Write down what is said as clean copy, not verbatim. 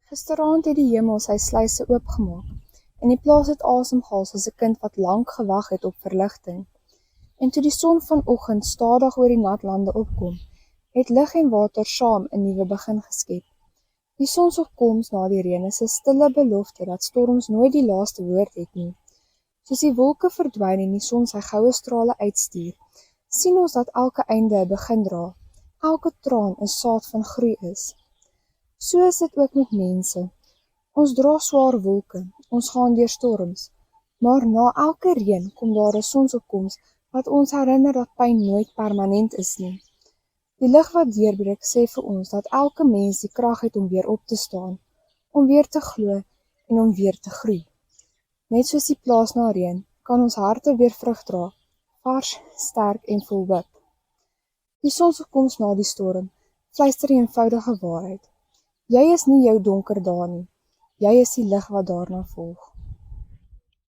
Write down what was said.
Gisteraand het die hemel sy sluise oopgemaak en die plaas het asem gehaal soos 'n kind wat lank gewag het op verligting. En toe die son vanoggend stadig oor die nat lande opkom, het lug en water saam 'n nuwe begin geskep. Die sonsopkoms na die reën is 'n stille belofte dat storms nooit die laaste woord het nie. Soos die wolke verdwyn en die son sy goue strale uitstuur, sien ons dat elke einde 'n begin dra, elke traan 'n saad van groei is. So is dit ook met mense. Ons dra swaar wolke, ons gaan deur storms, maar na elke reën kom daar 'n sonsopkoms wat ons herinner dat pyn nooit permanent is nie. Die lig wat deurbreek sê vir ons dat elke mens die krag het om weer op te staan, om weer te glo en om weer te groei. Net soos die plaas na reën, kan ons harte weer vrug dra, vars, sterk en vol hoop. Die sonsopkoms na die storm, fluister die eenvoudige waarheid. Jy is nie jou donker dae nie, jy is die lig wat daarna volg.